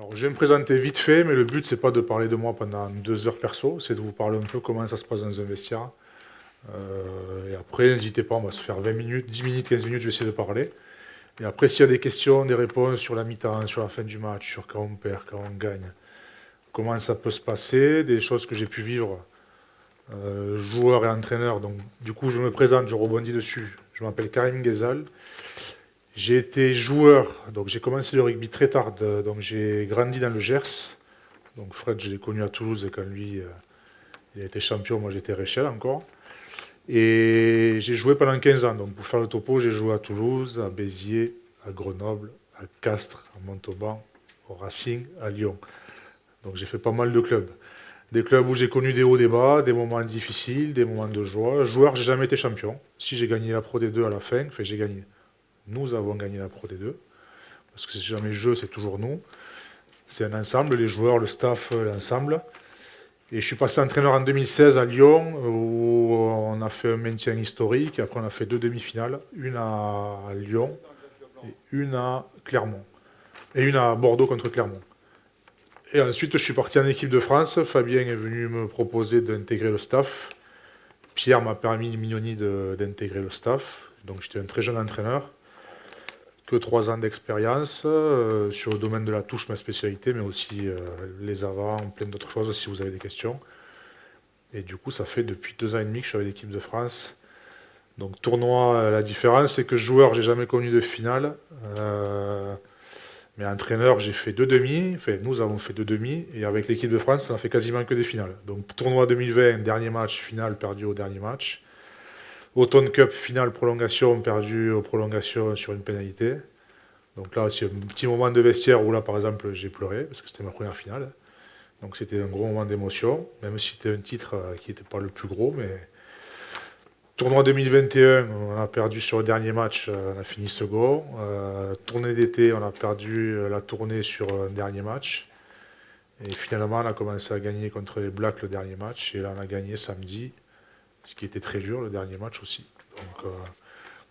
Alors, je vais me présenter vite fait, mais le but, c'est pas de parler de moi pendant 2 heures perso, c'est de vous parler un peu comment ça se passe dans un vestiaire. Et après, n'hésitez pas, on va se faire 20 minutes, 10 minutes, 15 minutes, je vais essayer de parler. Et après, s'il y a des questions, des réponses sur la mi-temps, sur la fin du match, sur quand on perd, quand on gagne, comment ça peut se passer, des choses que j'ai pu vivre, joueur et entraîneur. Donc, du coup, je me présente, je rebondis dessus. Je m'appelle Karim Ghezal. J'ai été joueur, donc j'ai commencé le rugby très tard, donc j'ai grandi dans le Gers. Donc Fred, je l'ai connu à Toulouse et quand lui, il a été champion, moi j'étais Réchelle encore. Et j'ai joué pendant 15 ans. Donc pour faire le topo, j'ai joué à Toulouse, à Béziers, à Grenoble, à Castres, à Montauban, au Racing, à Lyon. Donc j'ai fait pas mal de clubs. Des clubs où j'ai connu des hauts, des bas, des moments difficiles, des moments de joie. Joueur, j'ai jamais été champion. Si j'ai gagné la Pro D2 à la fin, enfin j'ai gagné. Nous avons gagné la Pro D2. Parce que c'est jamais jeu, c'est toujours nous. C'est un ensemble, les joueurs, le staff, l'ensemble. Et je suis passé entraîneur en 2016 à Lyon, où on a fait un maintien historique. Après, on a fait 2 demi-finales, une à Lyon et une à Clermont. Et une à Bordeaux contre Clermont. Et ensuite, je suis parti en équipe de France. Fabien est venu me proposer d'intégrer le staff. Pierre m'a permis, Mignoni, d'intégrer le staff. Donc, j'étais un très jeune entraîneur. Que 3 ans d'expérience sur le domaine de la touche, ma spécialité, mais aussi les avants, plein d'autres choses si vous avez des questions. Et du coup, ça fait depuis 2 ans et demi que je suis avec l'équipe de France. Donc tournoi, la différence, c'est que joueur, j'ai jamais connu de finale. Mais entraîneur, j'ai fait 2 demi. Enfin, nous avons fait 2 demi. Et avec l'équipe de France, on a fait quasiment que des finales. Donc tournoi 2020, dernier match, finale, perdu au dernier match. Automne Cup, finale, prolongation, perdu aux prolongations sur une pénalité. Donc là, c'est un petit moment de vestiaire où là, par exemple, j'ai pleuré, parce que c'était ma première finale. Donc c'était un gros moment d'émotion, même si c'était un titre qui n'était pas le plus gros. Mais tournoi 2021, on a perdu sur le dernier match, on a fini second. Tournée d'été, on a perdu la tournée sur un dernier match. Et finalement, on a commencé à gagner contre les Blacks le dernier match. Et là, on a gagné samedi, ce qui était très dur, le dernier match aussi.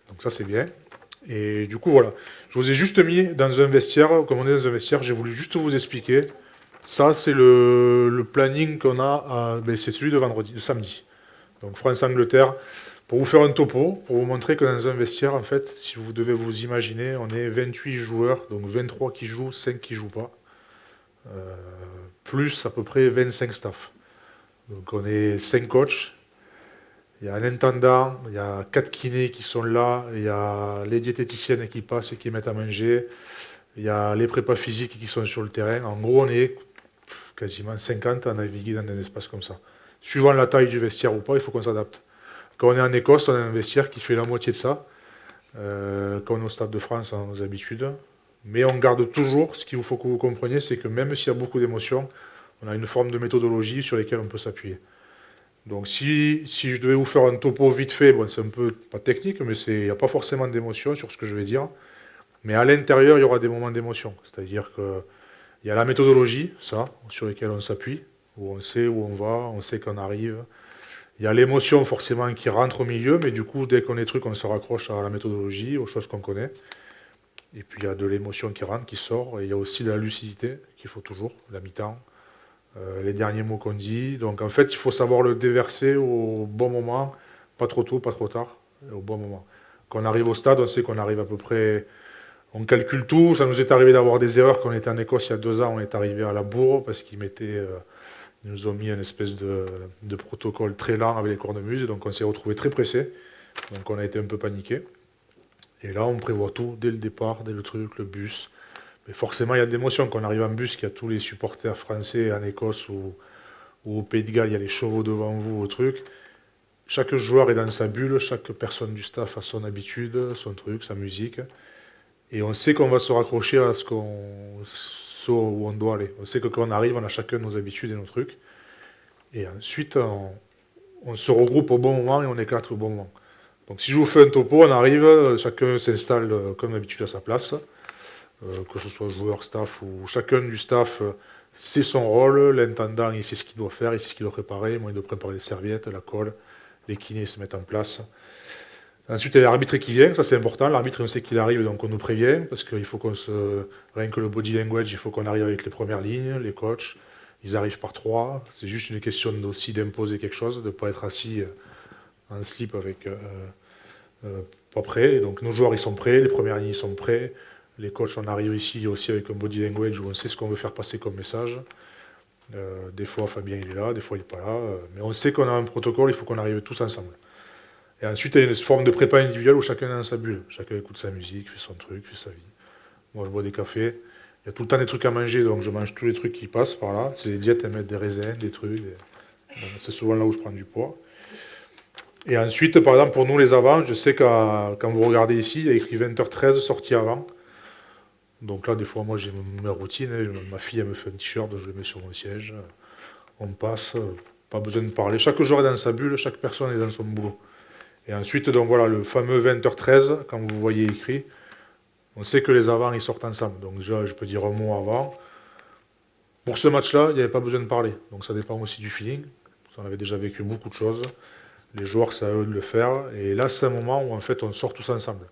Donc ça, c'est bien. Et du coup, voilà. Je vous ai juste mis dans un vestiaire, comme on est dans un vestiaire, j'ai voulu juste vous expliquer. Ça, c'est le planning qu'on a, ben, c'est celui de vendredi, de samedi. Donc France-Angleterre, pour vous faire un topo, pour vous montrer que dans un vestiaire, en fait, si vous devez vous imaginer, on est 28 joueurs, donc 23 qui jouent, 5 qui jouent pas, plus à peu près 25 staff. Donc on est 5 coachs, il y a un intendant, il y a 4 kinés qui sont là, il y a les diététiciennes qui passent et qui mettent à manger, il y a les prépas physiques qui sont sur le terrain. En gros, on est quasiment 50 à naviguer dans un espace comme ça. Suivant la taille du vestiaire ou pas, il faut qu'on s'adapte. Quand on est en Écosse, on a un vestiaire qui fait la moitié de ça. Quand on est au Stade de France, on a nos habitudes. Mais on garde toujours, ce qu'il faut que vous compreniez, c'est que même s'il y a beaucoup d'émotions, on a une forme de méthodologie sur laquelle on peut s'appuyer. Donc si je devais vous faire un topo vite fait, bon, c'est un peu pas technique, mais il n'y a pas forcément d'émotion sur ce que je vais dire. Mais à l'intérieur, il y aura des moments d'émotion. C'est-à-dire qu'il y a la méthodologie, ça, sur laquelle on s'appuie, où on sait où on va, on sait qu'on arrive. Il y a l'émotion forcément qui rentre au milieu, mais du coup, dès qu'on est truc, on se raccroche à la méthodologie, aux choses qu'on connaît. Et puis il y a de l'émotion qui rentre, qui sort, et il y a aussi de la lucidité qu'il faut toujours, la mi-temps, les derniers mots qu'on dit. Donc en fait, il faut savoir le déverser au bon moment, pas trop tôt, pas trop tard, au bon moment. Quand on arrive au stade, on sait qu'on arrive à peu près, on calcule tout. Ça nous est arrivé d'avoir des erreurs quand on était en Écosse il y a 2 ans, on est arrivé à la bourre parce qu'ils mettaient, ils nous ont mis une espèce de protocole très lent avec les cornemuses, donc on s'est retrouvé très pressé. Donc on a été un peu paniqué. Et là, on prévoit tout dès le départ, dès le truc, le bus. Mais forcément, il y a de l'émotion. Quand on arrive en bus, qu'il y a tous les supporters français en Écosse ou au Pays de Galles, il y a les chevaux devant vous, au truc. Chaque joueur est dans sa bulle, chaque personne du staff a son habitude, son truc, sa musique. Et on sait qu'on va se raccrocher à où on doit aller. On sait que quand on arrive, on a chacun nos habitudes et nos trucs. Et ensuite, on se regroupe au bon moment et on éclate au bon moment. Donc si je vous fais un topo, on arrive, chacun s'installe comme d'habitude à sa place, que ce soit joueur, staff ou chacun du staff sait son rôle, l'intendant il sait ce qu'il doit faire, il sait ce qu'il doit préparer, moi il doit préparer les serviettes, la colle, les kinés se mettent en place. Ensuite, il y a l'arbitre qui vient, ça c'est important. L'arbitre, on sait qu'il arrive, donc on nous prévient, parce qu'il faut qu'on se. Rien que le body language, il faut qu'on arrive avec les premières lignes, les coachs. Ils arrivent par trois. C'est juste une question aussi d'imposer quelque chose, de ne pas être assis en slip avec pas prêt. Donc nos joueurs, ils sont prêts, les premières lignes, ils sont prêts. Les coachs, on arrive ici aussi avec un body language où on sait ce qu'on veut faire passer comme message. Des fois, Fabien, il est là, des fois, il n'est pas là. Mais on sait qu'on a un protocole, il faut qu'on arrive tous ensemble. Et ensuite, il y a une forme de prépa individuelle où chacun est dans sa bulle. Chacun écoute sa musique, fait son truc, fait sa vie. Moi, je bois des cafés. Il y a tout le temps des trucs à manger, donc je mange tous les trucs qui passent par là. C'est des diètes, elles mettent des raisins, des trucs. C'est souvent là où je prends du poids. Et ensuite, par exemple, pour nous, les avants, je sais que quand vous regardez ici, il y a écrit 20h13, sortie avant. Donc là, des fois, moi, j'ai ma routine. Ma fille, elle me fait un t-shirt, je le mets sur mon siège. On passe, pas besoin de parler. Chaque joueur est dans sa bulle, chaque personne est dans son boulot. Et ensuite, donc voilà, le fameux 20h13, quand vous voyez écrit, on sait que les avants, ils sortent ensemble. Donc déjà, je peux dire un mot avant. Pour ce match-là, il n'y avait pas besoin de parler. Donc ça dépend aussi du feeling. On avait déjà vécu beaucoup de choses. Les joueurs, c'est à eux de le faire. Et là, c'est un moment où en fait, on sort tous ensemble.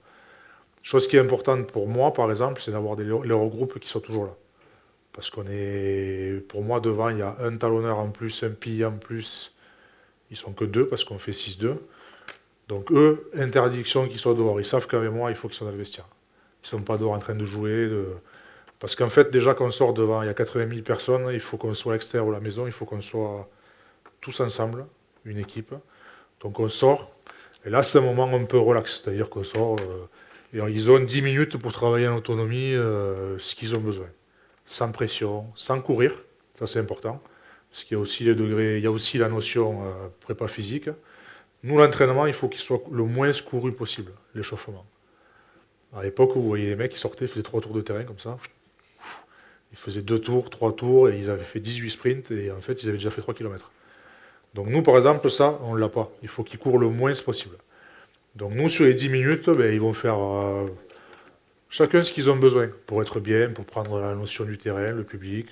Chose qui est importante pour moi, par exemple, c'est d'avoir les regroupes qui sont toujours là. Parce qu'on est, pour moi, devant, il y a un talonneur en plus, un pilier en plus. Ils sont que deux parce qu'on fait 6-2. Donc eux, interdiction qu'ils soient dehors. Ils savent qu'avec moi, il faut qu'ils soient dans le vestiaire. Ils ne sont pas dehors en train de jouer. Parce qu'en fait, déjà qu'on sort devant, il y a 80 000 personnes, il faut qu'on soit à l'extérieur de la maison, il faut qu'on soit tous ensemble, une équipe. Donc on sort, et là c'est un moment un peu relax, c'est-à-dire qu'on sort, et ils ont 10 minutes pour travailler en autonomie ce qu'ils ont besoin. Sans pression, sans courir, ça c'est important, parce qu'il y a aussi les degrés, il y a aussi la notion prépa physique. Nous, l'entraînement, il faut qu'il soit le moins couru possible, l'échauffement. À l'époque, vous voyez les mecs qui sortaient, faisaient 3 tours de terrain comme ça. Ils faisaient 2 tours, 3 tours, et ils avaient fait 18 sprints, et en fait, ils avaient déjà fait 3 km. Donc nous, par exemple, ça, on ne l'a pas. Il faut qu'ils courent le moins possible. Donc nous, sur les 10 minutes, ben, ils vont faire chacun ce qu'ils ont besoin pour être bien, pour prendre la notion du terrain, le public.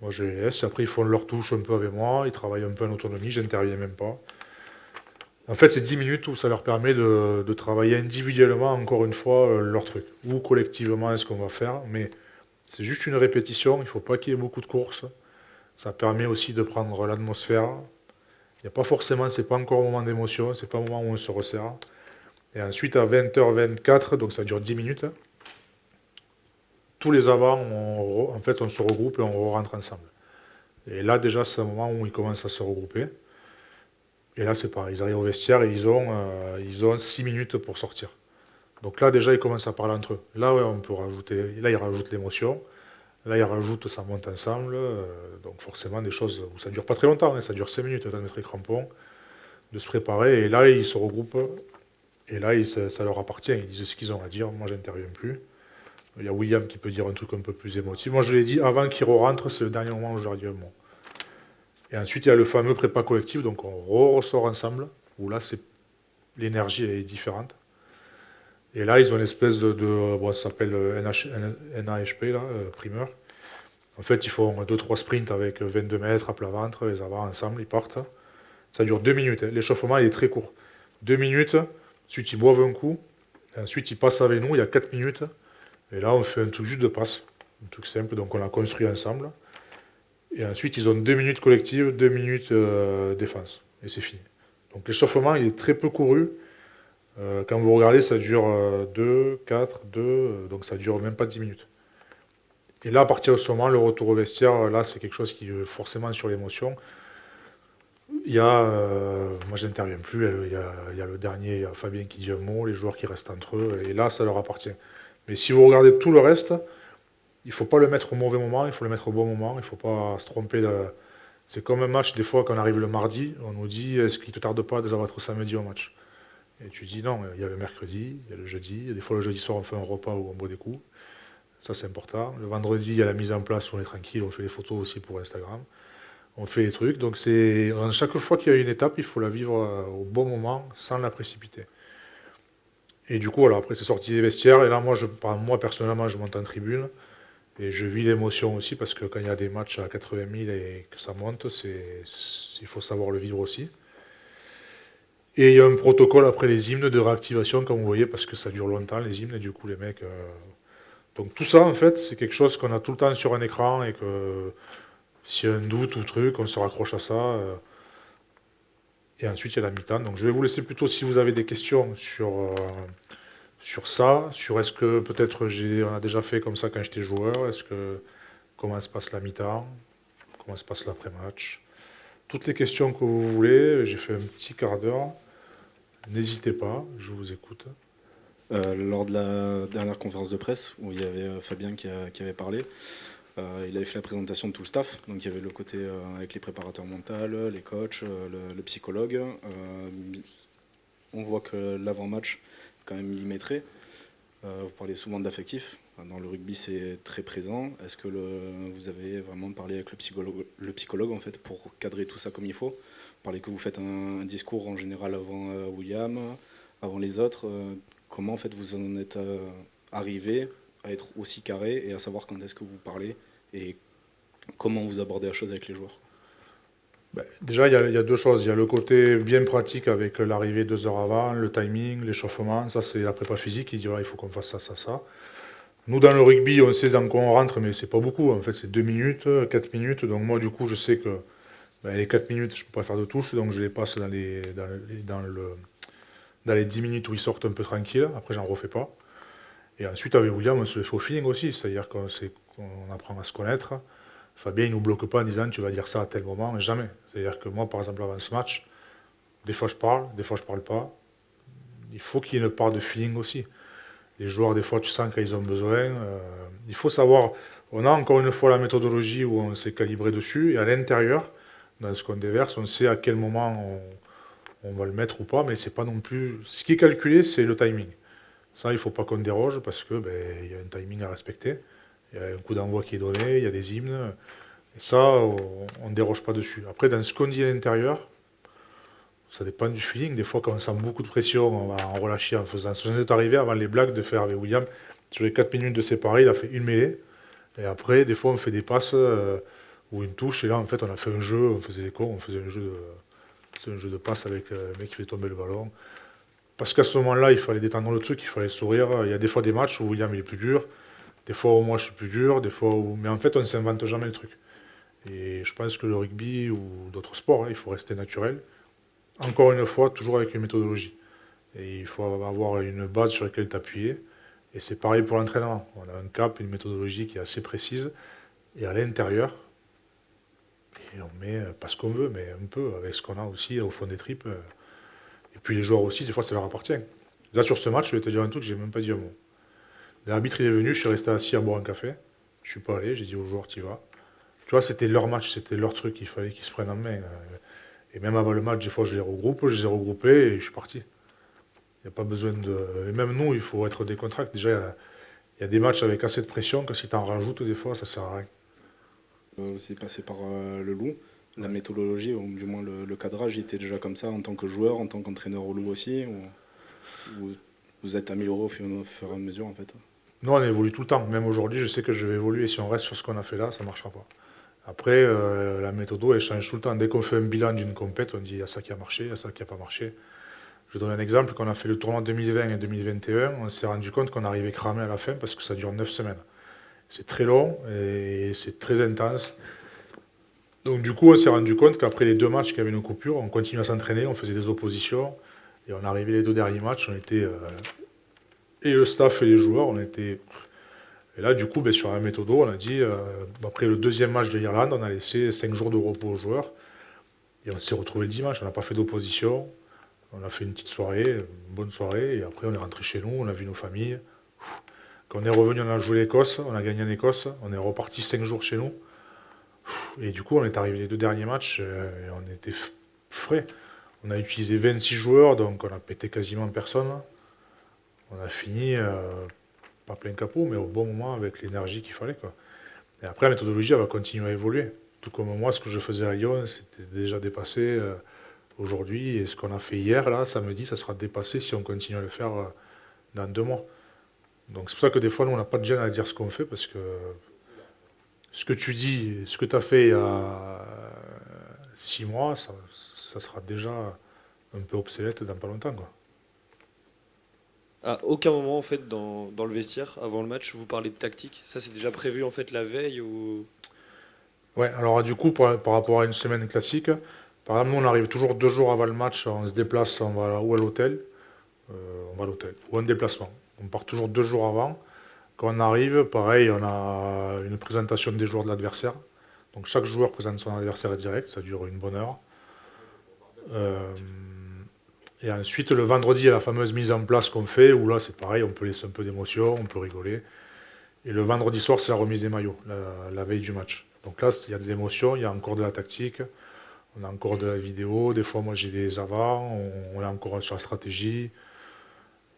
Moi, je les laisse. Après, ils font leur touche un peu avec moi, ils travaillent un peu en autonomie, j'interviens même pas. En fait, c'est 10 minutes où ça leur permet de travailler individuellement, encore une fois, leur truc. Ou collectivement, ce qu'on va faire. Mais c'est juste une répétition, il ne faut pas qu'il y ait beaucoup de courses. Ça permet aussi de prendre l'atmosphère. Il n'y a pas forcément, c'est pas encore un moment d'émotion, c'est pas un moment où on se resserre. Et ensuite, à 20h24, donc ça dure 10 minutes, tous les avants, en fait, on se regroupe et on rentre ensemble. Et là, déjà, c'est un moment où ils commencent à se regrouper. Et là, c'est pareil, ils arrivent au vestiaire et ils ont 6 minutes pour sortir. Donc là, déjà, ils commencent à parler entre eux. Là, ouais, on peut rajouter, là, ils rajoutent l'émotion. Là, ils rajoutent, ça monte ensemble. Donc forcément, des choses où ça dure pas très longtemps, hein, ça dure 5 minutes, de mettre les crampons, de se préparer. Et là, ils se regroupent. Et là, ça leur appartient. Ils disent ce qu'ils ont à dire. Moi, j'interviens plus. Il y a William qui peut dire un truc un peu plus émotif. Moi, je l'ai dit avant qu'ils rentrent, c'est le dernier moment où je leur dis un mot. Et ensuite, il y a le fameux prépa collectif, donc on ressort ensemble, où là, l'énergie est différente. Et là, ils ont une espèce bon, ça s'appelle NAHP, là, primeur. En fait, ils font 2-3 sprints avec 22 mètres à plat ventre, les avants ensemble, ils partent. Ça dure 2 minutes, hein. L'échauffement, il est très court. 2 minutes, ensuite ils boivent un coup, ensuite ils passent avec nous, il y a 4 minutes. Et là, on fait un truc juste de passe, un truc simple, donc on l'a construit ensemble. Et ensuite, ils ont 2 minutes collectives, 2 minutes défense. Et c'est fini. Donc l'échauffement, il est très peu couru. Quand vous regardez, ça dure 2, 4, 2, donc ça dure même pas 10 minutes. Et là, à partir de ce moment, le retour au vestiaire, là, c'est quelque chose qui est forcément sur l'émotion. Il y a, moi, j'interviens plus. Il y a le dernier, il y a Fabien qui dit un mot, les joueurs qui restent entre eux, et là, ça leur appartient. Mais si vous regardez tout le reste, il ne faut pas le mettre au mauvais moment, il faut le mettre au bon moment, il ne faut pas se tromper. C'est comme un match, des fois, quand on arrive le mardi, on nous dit est-ce qu'il ne te tarde pas déjà votre samedi au match? Et tu dis non, il y a le mercredi, il y a le jeudi, et des fois le jeudi soir, on fait un repas où on boit des coups. Ça, c'est important. Le vendredi, il y a la mise en place où on est tranquille, on fait les photos aussi pour Instagram. On fait les trucs. Donc, chaque fois qu'il y a une étape, il faut la vivre au bon moment, sans la précipiter. Et du coup, voilà, après, c'est sorti des vestiaires. Et là, moi, personnellement, je monte en tribune. Et je vis l'émotion aussi, parce que quand il y a des matchs à 80 000 et que ça monte, il faut savoir le vivre aussi. Et il y a un protocole après les hymnes de réactivation, comme vous voyez, parce que ça dure longtemps, les hymnes, et du coup, les mecs. Donc tout ça, en fait, c'est quelque chose qu'on a tout le temps sur un écran et que s'il y a un doute ou truc, on se raccroche à ça. Et ensuite, il y a la mi-temps. Donc je vais vous laisser plutôt si vous avez des questions sur ça, sur est-ce que peut-être on a déjà fait comme ça quand j'étais joueur, est-ce que comment se passe la mi-temps, comment se passe l'après-match. Toutes les questions que vous voulez, j'ai fait un petit quart d'heure. N'hésitez pas, je vous écoute. Lors de la dernière conférence de presse, où il y avait Fabien qui avait parlé, il avait fait la présentation de tout le staff. Donc il y avait le côté avec les préparateurs mentaux, les coachs, le psychologue. On voit que l'avant-match est quand même millimétré. Vous parlez souvent d'affectif. Dans le rugby, c'est très présent. Est-ce que vous avez vraiment parlé avec le psychologue en fait, pour cadrer tout ça comme il faut? Vous parlez que vous faites un discours en général avant William, avant les autres. Comment en fait, vous en êtes arrivé à être aussi carré et à savoir quand est-ce que vous parlez et comment vous abordez la chose avec les joueurs? Ben, déjà, il y a deux choses. Il y a le côté bien pratique avec l'arrivée 2 heures avant, le timing, l'échauffement. Ça, c'est la prépa physique qui dit voilà, il faut qu'on fasse ça, ça, ça. Nous, dans le rugby, on sait dans quoi on rentre, mais c'est pas beaucoup. En fait, c'est 2 minutes, 4 minutes. Donc, moi, du coup, je sais que ben, les 4 minutes, je peux pas faire de touche. Donc, je les passe dans les 10 minutes où ils sortent un peu tranquilles. Après, j'en refais pas. Et ensuite, avec William, on se le fait au feeling aussi. C'est-à-dire qu'on apprend à se connaître. Fabien, il nous bloque pas en disant tu vas dire ça à tel moment. Jamais. C'est-à-dire que moi, par exemple, avant ce match, des fois je parle, des fois je parle pas. Il faut qu'il y ait une part de feeling aussi. Les joueurs, des fois, tu sens qu'ils ont besoin. Il faut savoir. On a encore une fois la méthodologie où on s'est calibré dessus. Et à l'intérieur, dans ce qu'on déverse, on sait à quel moment on va le mettre ou pas. Mais c'est pas non plus. Ce qui est calculé, c'est le timing. Ça, il ne faut pas qu'on déroge parce que il y a un timing à respecter. Il y a un coup d'envoi qui est donné, il y a des hymnes. Et ça, on ne déroge pas dessus. Après, dans ce qu'on dit à l'intérieur, ça dépend du feeling. Des fois, quand on sent beaucoup de pression, on va en relâcher en faisant. Ça nous est arrivé avant les blagues de faire avec William. Sur les 4 minutes de séparé, il a fait une mêlée. Et après, des fois, on fait des passes ou une touche. Et là, en fait, on a fait un jeu, on faisait les cons, on faisait un jeu de passe avec le mec qui fait tomber le ballon. Parce qu'à ce moment-là, il fallait détendre le truc, il fallait sourire. Il y a des fois des matchs où William il est plus dur, des fois où moi je suis plus dur, des fois où. Mais en fait, on ne s'invente jamais le truc. Et je pense que le rugby ou d'autres sports, hein, il faut rester naturel. Encore une fois, toujours avec une méthodologie. Et il faut avoir une base sur laquelle t'appuyer. Et c'est pareil pour l'entraînement. On a un cap, une méthodologie qui est assez précise. Et à l'intérieur, et on met pas ce qu'on veut, mais un peu avec ce qu'on a aussi au fond des tripes. Et puis les joueurs aussi, des fois, ça leur appartient. Là, sur ce match, je vais te dire un truc, j'ai même pas dit un mot. L'arbitre, il est venu, je suis resté assis à boire un café. Je suis pas allé, j'ai dit aux joueurs, t'y vas. Tu vois, c'était leur match, c'était leur truc, il fallait qu'ils se prennent en main. Et même avant le match, des fois, je les regroupe, je les ai regroupés et je suis parti. Il n'y a pas besoin de. Et même nous, il faut être décontracté. Déjà, il y a des matchs avec assez de pression que si tu en rajoutes, des fois, ça sert à rien. C'est passé par le Loup. La Ouais. méthodologie, ou du moins le cadrage, il était déjà comme ça en tant que joueur, en tant qu'entraîneur au Loup aussi, ou vous êtes amélioré au fur et à mesure en fait? Nous, on évolue tout le temps. Même aujourd'hui, je sais que je vais évoluer. Si on reste sur ce qu'on a fait là, ça ne marchera pas. Après, la méthode, elle change tout le temps. Dès qu'on fait un bilan d'une compète, on dit il y a ça qui a marché, il y a ça qui n'a pas marché. Je donne un exemple. Quand on a fait le tournoi 2020 et 2021, on s'est rendu compte qu'on arrivait cramé à la fin parce que ça dure 9 semaines. C'est très long et c'est très intense. Donc du coup, on s'est rendu compte qu'après les 2 matchs qui avaient nos coupures, on continuait à s'entraîner, on faisait des oppositions. Et on arrivait les 2 derniers matchs, on était... et le staff et les joueurs, on était... Et là, du coup, sur un méthodo, on a dit, après le deuxième match de l'Irlande, on a laissé 5 jours de repos aux joueurs. Et on s'est retrouvé le dimanche, on n'a pas fait d'opposition. On a fait une petite soirée, une bonne soirée, et après on est rentré chez nous, on a vu nos familles. Quand on est revenu, on a joué l'Écosse, on a gagné en Écosse, on est reparti 5 jours chez nous. Et du coup, on est arrivé les 2 derniers matchs, et on était frais. On a utilisé 26 joueurs, donc on a pété quasiment personne. On a fini, pas plein capot, mais au bon moment avec l'énergie qu'il fallait, quoi. Et après, la méthodologie, elle va continuer à évoluer. Tout comme moi, ce que je faisais à Lyon, c'était déjà dépassé aujourd'hui. Et ce qu'on a fait hier, là, samedi, ça sera dépassé si on continue à le faire dans 2 mois. Donc c'est pour ça que des fois, nous, on n'a pas de gêne à dire ce qu'on fait, parce que ce que tu dis, ce que tu as fait il y a 6 mois, ça sera déjà un peu obsolète dans pas longtemps, quoi. À aucun moment, en fait, dans le vestiaire, avant le match, vous parlez de tactique. Ça, c'est déjà prévu, en fait, la veille ou... Ouais, alors du coup, par rapport à une semaine classique, par exemple, nous, on arrive toujours 2 jours avant le match, on se déplace, on va ou à l'hôtel, on va à l'hôtel, ou en déplacement. On part toujours 2 jours avant. Quand on arrive, pareil, on a une présentation des joueurs de l'adversaire. Donc chaque joueur présente son adversaire direct, ça dure une bonne heure. Euh, et ensuite, le vendredi, il y a la fameuse mise en place qu'on fait, où là, c'est pareil, on peut laisser un peu d'émotion, on peut rigoler. Et le vendredi soir, c'est la remise des maillots, la veille du match. Donc là, il y a de l'émotion, il y a encore de la tactique, on a encore de la vidéo. Des fois, moi, j'ai des avants, on est encore sur la stratégie.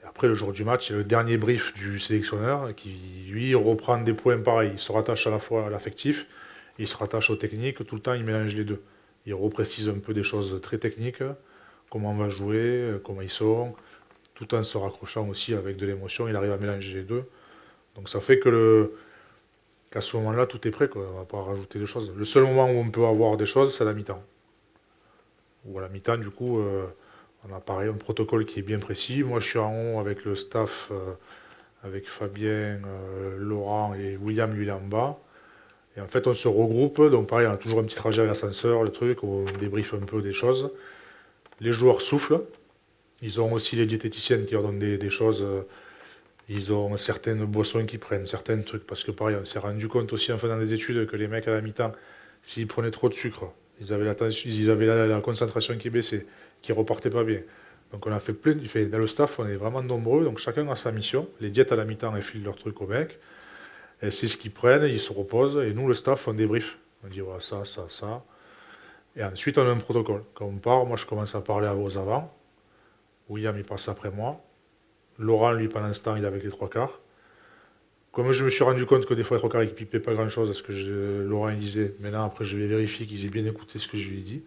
Et après, le jour du match, il y a le dernier brief du sélectionneur qui, lui, reprend des points pareils. Il se rattache à la fois à l'affectif, il se rattache aux techniques, tout le temps, il mélange les deux. Il reprécise un peu des choses très techniques, comment on va jouer, comment ils sont, tout en se raccrochant aussi avec de l'émotion. Il arrive à mélanger les deux. Donc ça fait qu'à ce moment-là, tout est prêt, quoi. On ne va pas rajouter des choses. Le seul moment où on peut avoir des choses, c'est à la mi-temps. Ou à la mi-temps, du coup, on a pareil, un protocole qui est bien précis. Moi, je suis en haut avec le staff, avec Fabien, Laurent et William, lui, il est en bas. Et en fait, on se regroupe. Donc pareil, on a toujours un petit trajet à l'ascenseur, le truc, où on débriefe un peu des choses. Les joueurs soufflent. Ils ont aussi les diététiciennes qui leur donnent des choses. Ils ont certaines boissons qu'ils prennent, certains trucs, parce que pareil, on s'est rendu compte aussi en faisant des études que les mecs à la mi-temps, s'ils prenaient trop de sucre, ils avaient la concentration qui baissait, qui repartait pas bien. Donc on a fait dans le staff, on est vraiment nombreux, donc chacun a sa mission. Les diètes à la mi-temps, elles filent leurs trucs aux mecs, et c'est ce qu'ils prennent, ils se reposent, et nous, le staff, on débrief. On dit voilà, ça, ça, ça. Et ensuite, on a un protocole. Quand on part, moi, je commence à parler à vos avants. William, il passe après moi. Laurent, lui, pendant ce temps, il est avec les trois quarts. Comme je me suis rendu compte que des fois, les trois quarts, ils ne pipaient pas grand-chose, parce que Laurent, il disait, maintenant, après, je vais vérifier qu'ils aient bien écouté ce que je lui ai dit.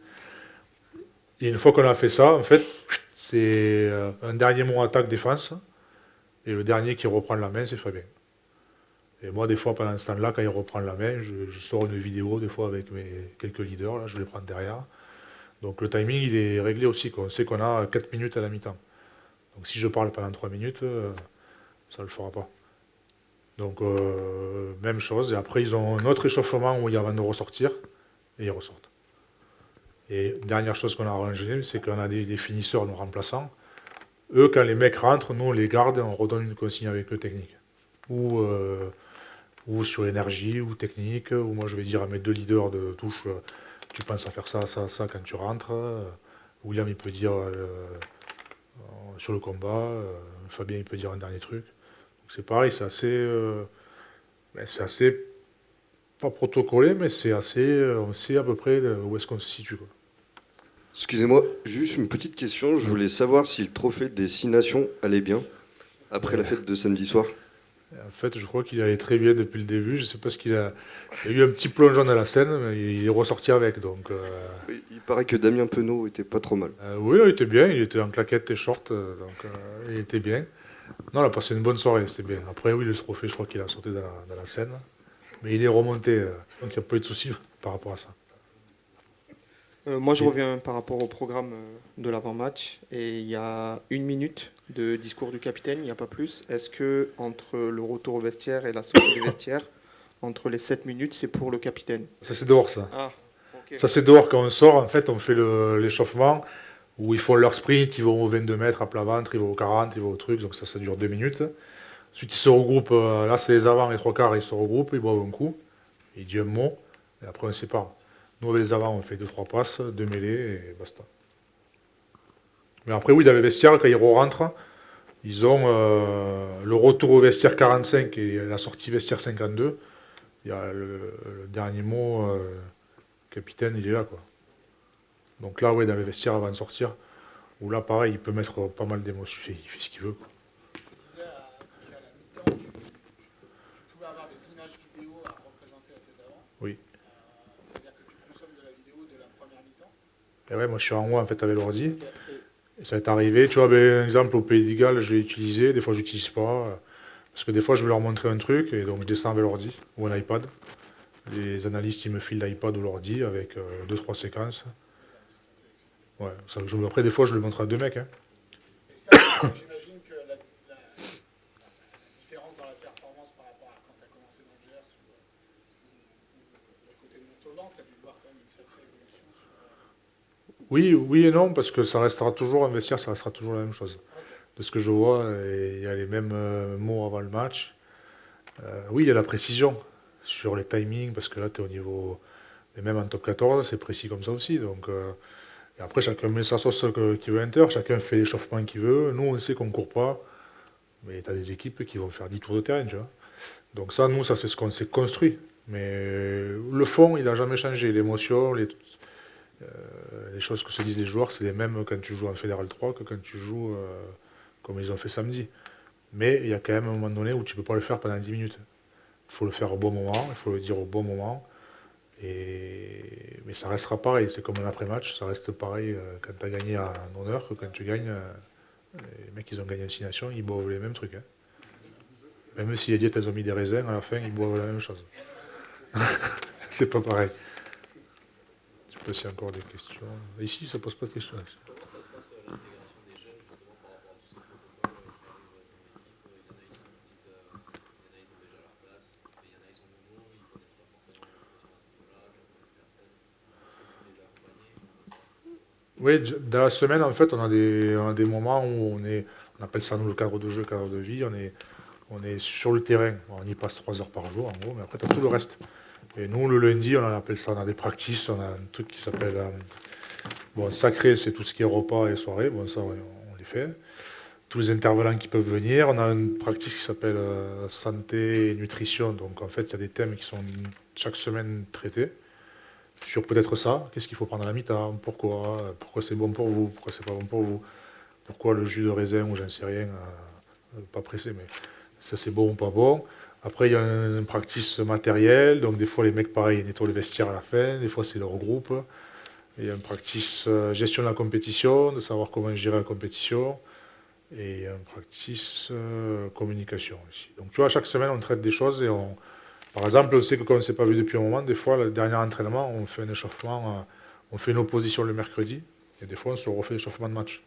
Et une fois qu'on a fait ça, en fait, c'est un dernier mot attaque-défense, et le dernier qui reprend la main, c'est Fabien. Et moi, des fois, pendant ce temps-là, quand il reprend la main, je sors une vidéo, des fois, avec mes quelques leaders, là, je les prends derrière. Donc le timing, il est réglé aussi, quoi. On sait qu'on a 4 minutes à la mi-temps. Donc si je parle pendant 3 minutes, ça ne le fera pas. Donc, même chose. Et après, ils ont un autre échauffement où ils avant de ressortir, et ils ressortent. Et dernière chose qu'on a arrangé, c'est qu'on a des finisseurs, nos remplaçants. Eux, quand les mecs rentrent, nous, on les garde, on redonne une consigne avec eux technique. Ou sur énergie, ou technique, ou moi, je vais dire à mes deux leaders de touche, tu penses à faire ça, ça, ça quand tu rentres. William, il peut dire sur le combat. Fabien, il peut dire un dernier truc. C'est pareil, c'est assez pas protocolé, mais c'est assez, on sait à peu près où est-ce qu'on se situe, quoi. Excusez-moi, juste une petite question. Je voulais savoir si le trophée des 6 nations allait bien après la fête de samedi soir. En fait, je crois qu'il allait très bien depuis le début. Je sais pas ce qu'il a. Il y a eu un petit plongeon dans la scène, mais il est ressorti avec. Donc, Il paraît que Damien Penaud était pas trop mal. oui, il était bien. Il était en claquette et short, donc il était bien. Non, on a passé une bonne soirée, c'était bien. Après, oui, le trophée, je crois qu'il a sauté dans la scène. Mais il est remonté, donc il n'y a pas eu de souci par rapport à ça. Moi, je reviens par rapport au programme de l'avant-match. Et il y a 1 minute de discours du capitaine, il n'y a pas plus. Est-ce que entre le retour au vestiaire et la sortie du vestiaire, entre les 7 minutes, c'est pour le capitaine? Ça, c'est dehors, ça. Ah, ok. Ça, c'est dehors quand on sort. En fait, on fait l'échauffement où ils font leur sprint. Ils vont aux 22 mètres à plat ventre, ils vont aux 40, ils vont au truc. Donc ça dure 2 minutes. Ensuite, ils se regroupent. Là, c'est les avants, les trois quarts, ils se regroupent, ils boivent un coup. Ils disent un mot. Et après, on sépare. Nous, avec les avants, on fait 2-3 passes, 2 mêlées et basta. Mais après, oui, dans le vestiaire, quand ils rentrent, ils ont le retour au vestiaire 45 et la sortie vestiaire 52. Il y a le dernier mot, capitaine, il est là, quoi. Donc là, ouais, dans le vestiaire avant de sortir, où là, pareil, il peut mettre pas mal d'émotions, il fait ce qu'il veut, quoi. Tu disais qu'à la mi-temps, tu pouvais avoir des images vidéo à représenter à tes avants. Oui. C'est-à-dire que tu consommes de la vidéo de la première mi-temps. Et ouais, moi, je suis en haut, en fait, avec l'ordi. Et ça est arrivé, tu vois, ben, un exemple, au Pays de Galles, je l'ai utilisé, des fois, je l'utilise pas. Parce que des fois, je veux leur montrer un truc, et donc je descends avec l'ordi, ou un iPad. Les analystes, ils me filent l'iPad ou l'ordi avec 2-3 séquences. Ouais, après, des fois, je le montre à 2 mecs. Hein. Et ça, j'imagine que la différence dans la performance par rapport à quand tu as commencé dans le Gers ou à côté de Montauban, tu as dû voir quand même une sacrée évolution sur. Oui et non, parce que ça restera toujours, un vestiaire, ça restera toujours la même chose. Ok. De ce que je vois, il y a les mêmes mots avant le match. Oui, il y a la précision sur les timings, parce que là, tu es au niveau. Et même en top 14, c'est précis comme ça aussi. Donc, et après, chacun met sa sauce qu'il veut inter, chacun fait l'échauffement qu'il veut. Nous, on sait qu'on ne court pas, mais tu as des équipes qui vont faire 10 tours de terrain, tu vois. Donc ça, nous, ça c'est ce qu'on s'est construit. Mais le fond, il n'a jamais changé. L'émotion, les choses que se disent les joueurs, c'est les mêmes quand tu joues en Fédéral 3 que quand tu joues comme ils ont fait samedi. Mais il y a quand même un moment donné où tu ne peux pas le faire pendant 10 minutes. Il faut le faire au bon moment, il faut le dire au bon moment. Mais ça restera pareil, c'est comme un après-match, ça reste pareil quand tu as gagné en honneur que quand tu gagnes. Les mecs, ils ont gagné en 6 nations, ils boivent les mêmes trucs. Hein. Même si les diètes, elles ont mis des raisins, à la fin, ils boivent la même chose. C'est pas pareil. Je sais pas s'il y a encore des questions. Ici, ça pose pas de questions. Comment ça se passe l'intégration des jeunes justement par rapport à tous ces protocoles qui arrivent dans l'équipe? Il y en a, ils ont déjà leur place, mais il y en a, ils sont nouveaux, ils connaissent pas forcément le fonctionnement à ce niveau-là, je connais personne. Est-ce que vous les accompagnez? Oui, dans la semaine, en fait, on a des moments où on appelle ça nous le cadre de jeu, cadre de vie, on est sur le terrain, on y passe 3 heures par jour en gros, mais après tu as tout le reste. Et nous, le lundi, on appelle ça, on a des practices, on a un truc qui s'appelle, bon, sacré, c'est tout ce qui est repas et soirée, bon, ça, on les fait. Tous les intervenants qui peuvent venir, on a une practice qui s'appelle santé et nutrition, donc en fait, il y a des thèmes qui sont chaque semaine traités sur peut-être ça, qu'est-ce qu'il faut prendre à la mi-temps, pourquoi c'est bon pour vous, pourquoi c'est pas bon pour vous, pourquoi le jus de raisin ou j'en sais rien, pas pressé, mais ça c'est bon ou pas bon. Après, il y a une practice matérielle, donc des fois les mecs, pareil, ils nettoient le vestiaire à la fin, des fois c'est leur groupe. Il y a une practice gestion de la compétition, de savoir comment gérer la compétition, et une practice communication aussi. Donc tu vois, chaque semaine on traite des choses et par exemple, on sait que quand on ne s'est pas vu depuis un moment, des fois, le dernier entraînement, on fait un échauffement, on fait une opposition le mercredi, et des fois on se refait l'échauffement de match.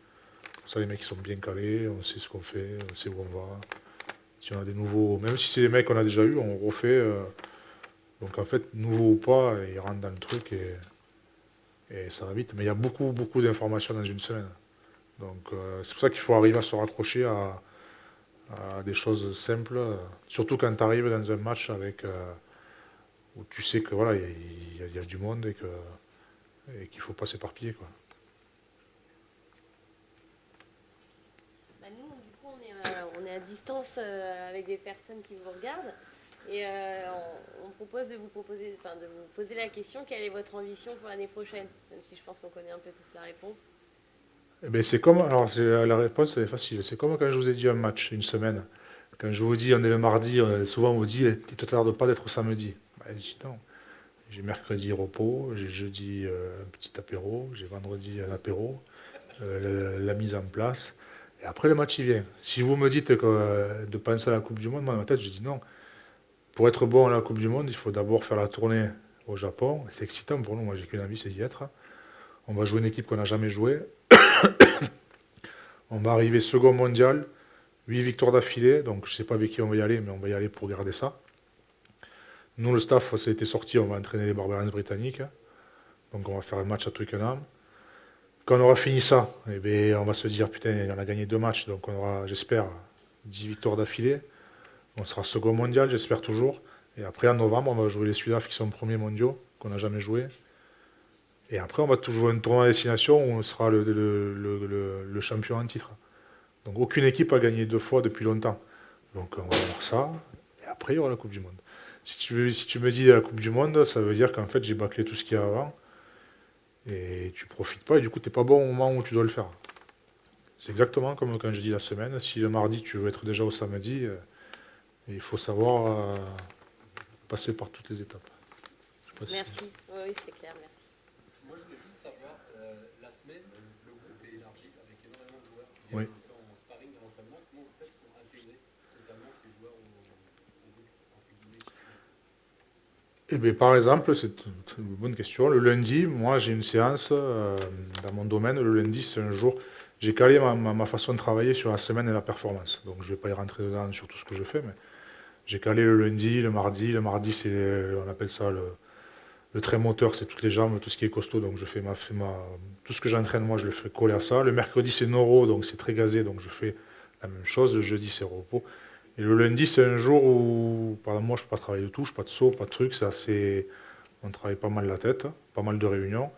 Comme ça, les mecs ils sont bien calés, on sait ce qu'on fait, on sait où on va. Si on a des nouveaux, même si c'est des mecs qu'on a déjà eu, on refait. Donc en fait, nouveau ou pas, ils rentrent dans le truc et ça va vite. Mais il y a beaucoup, beaucoup d'informations dans une semaine. Donc c'est pour ça qu'il faut arriver à se raccrocher à des choses simples, surtout quand tu arrives dans un match où tu sais que voilà, il y a du monde et qu'il ne faut pas s'éparpiller, quoi. Bah nous, du coup, on est à distance avec des personnes qui vous regardent et on propose de vous poser la question, quelle est votre ambition pour l'année prochaine? Même si je pense qu'on connaît un peu tous la réponse. Eh ben, c'est comme, alors la réponse elle est facile, c'est comme quand je vous ai dit un match, une semaine. Quand je vous dis on est le mardi, souvent on vous dit il te tarde pas d'être samedi. Ben, je dis non. J'ai mercredi repos, j'ai jeudi un petit apéro, j'ai vendredi un apéro, la mise en place, et après le match il vient. Si vous me dites de penser à la Coupe du Monde, moi dans ma tête je dis non. Pour être bon à la Coupe du Monde, il faut d'abord faire la tournée au Japon. C'est excitant pour nous, moi j'ai qu'une envie, c'est d'y être. On va jouer une équipe qu'on n'a jamais jouée. On va arriver second mondial, 8 victoires d'affilée, donc je ne sais pas avec qui on va y aller, mais on va y aller pour garder ça. Nous, le staff, ça a été sorti, on va entraîner les Barbarians britanniques. Donc on va faire un match à Twickenham. Quand on aura fini ça, eh bien, on va se dire, putain, on a gagné 2 matchs, donc on aura, j'espère, 10 victoires d'affilée. On sera second mondial, j'espère toujours. Et après, en novembre, on va jouer les Sudaf qui sont premiers mondiaux, qu'on n'a jamais joué. Et après, on va toujours jouer un tournoi à destination où on sera le champion en titre. Donc aucune équipe a gagné 2 fois depuis longtemps. Donc on va voir ça. Et après, il y aura la Coupe du Monde. Si tu me dis la Coupe du Monde, ça veut dire qu'en fait, j'ai bâclé tout ce qu'il y a avant. Et tu profites pas. Et du coup, tu n'es pas bon au moment où tu dois le faire. C'est exactement comme quand je dis la semaine. Si le mardi, tu veux être déjà au samedi, il faut savoir passer par toutes les étapes. Je sais pas si- Merci. Oui, c'est clair, merci. Moi, je voulais juste savoir, la semaine, le groupe est élargi avec énormément de joueurs qui Oui. viennent en sparring, en entraînement. Comment vous faites pour intégrer totalement ces joueurs au groupe, entre guillemets, titulaire? Eh bien, par exemple, c'est une bonne question. Le lundi, moi, j'ai une séance dans mon domaine. Le lundi, c'est un jour. J'ai calé ma façon de travailler sur la semaine et la performance. Donc, je ne vais pas y rentrer dedans sur tout ce que je fais, mais j'ai calé le lundi, le mardi. Le mardi, on appelle ça le trait moteur, c'est toutes les jambes, tout ce qui est costaud. Donc, je fais tout ce que j'entraîne, moi, je le fais coller à ça. Le mercredi, c'est neuro, donc c'est très gazé, donc je fais la même chose. Le jeudi, c'est repos. Et le lundi, c'est un jour où, par exemple, moi, je ne peux pas travailler de touche, pas de saut, pas de truc. C'est assez. On travaille pas mal la tête, pas mal de réunions.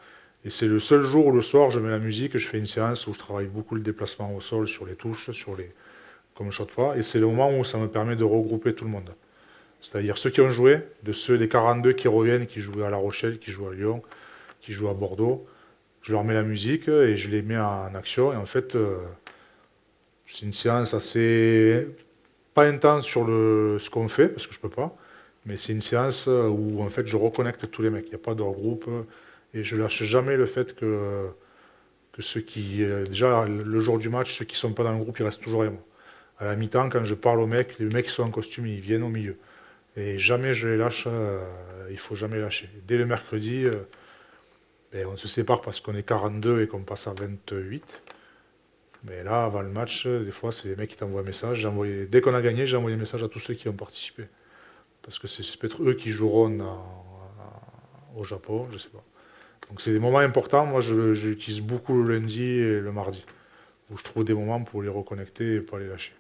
Et c'est le seul jour où le soir, je mets la musique, je fais une séance où je travaille beaucoup le déplacement au sol, sur les touches, comme shot pas. Et c'est le moment où ça me permet de regrouper tout le monde. C'est-à-dire ceux qui ont joué, de ceux des 42 qui reviennent, qui jouent à La Rochelle, qui jouent à Lyon, qui jouent à Bordeaux. Je leur mets la musique et je les mets en action. Et en fait, c'est une séance assez pas intense sur ce qu'on fait, parce que je peux pas, mais c'est une séance où en fait je reconnecte tous les mecs. Il n'y a pas de regroupe et je lâche jamais le fait que ceux qui, déjà le jour du match, ceux qui sont pas dans le groupe, ils restent toujours avec moi. À la mi-temps, quand je parle aux mecs, les mecs qui sont en costume, ils viennent au milieu. Et jamais je les lâche, il faut jamais lâcher. Dès le mercredi, ben, on se sépare parce qu'on est 42 et qu'on passe à 28. Mais là, avant le match, des fois, c'est les mecs qui t'envoient un message. Dès qu'on a gagné, j'ai envoyé un message à tous ceux qui ont participé. Parce que c'est peut-être eux qui joueront au Japon, je sais pas. Donc c'est des moments importants. Moi, j'utilise beaucoup le lundi et le mardi, où je trouve des moments pour les reconnecter et pas les lâcher.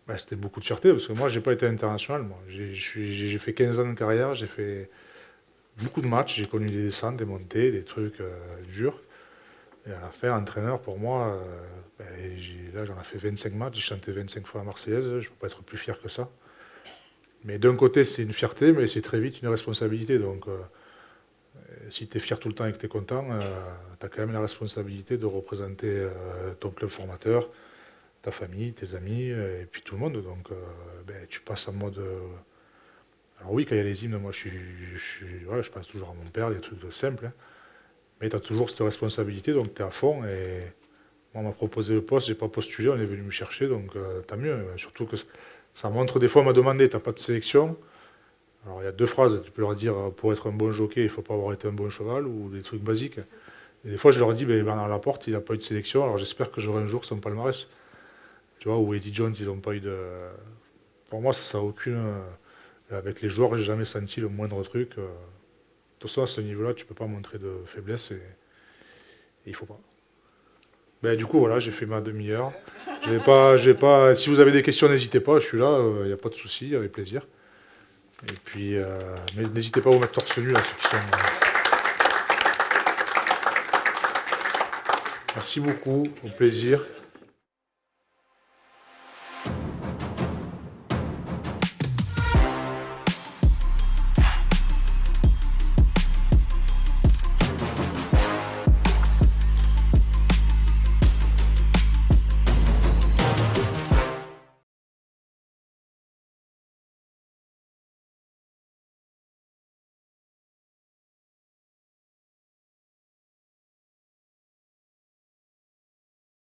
Bah, c'était beaucoup de fierté, parce que moi, j'ai pas été international. Moi. J'ai fait 15 ans de carrière, j'ai fait beaucoup de matchs, j'ai connu des descentes, des montées, des trucs durs. Et à la fin, entraîneur, pour moi, ben, là, j'en ai fait 25 matchs, j'ai chanté 25 fois la Marseillaise, je ne peux pas être plus fier que ça. Mais d'un côté, c'est une fierté, mais c'est très vite une responsabilité. Donc, si tu es fier tout le temps et que tu es content, tu as quand même la responsabilité de représenter ton club formateur, ta famille, tes amis, et puis tout le monde. Donc, ben, tu passes en mode. Alors, oui, quand il y a les hymnes, moi, je pense toujours à mon père, des trucs simples. Hein. Mais tu as toujours cette responsabilité, donc tu es à fond. Et moi, on m'a proposé le poste, j'ai pas postulé, on est venu me chercher, donc tant mieux. Surtout que ça montre, des fois, on m'a demandé, tu n'as pas de sélection. Alors, il y a deux phrases, tu peux leur dire, pour être un bon jockey, il ne faut pas avoir été un bon cheval, ou des trucs basiques. Et des fois, je leur dis, ben, Bernard Laporte, il n'a pas eu de sélection, alors j'espère que j'aurai un jour son palmarès. Tu vois, ou Eddie Jones, ils n'ont pas eu de. Pour moi, ça n'a aucune. Avec les joueurs, j'ai jamais senti le moindre truc. De toute façon, à ce niveau-là, tu peux pas montrer de faiblesse et il faut pas. Ben, du coup, voilà, j'ai fait ma demi-heure. Si vous avez des questions, n'hésitez pas, je suis là, il n'y a pas de souci, avec plaisir. Et puis, mais n'hésitez pas à vous mettre torse nu, là, ceux qui sont. Merci beaucoup, au plaisir.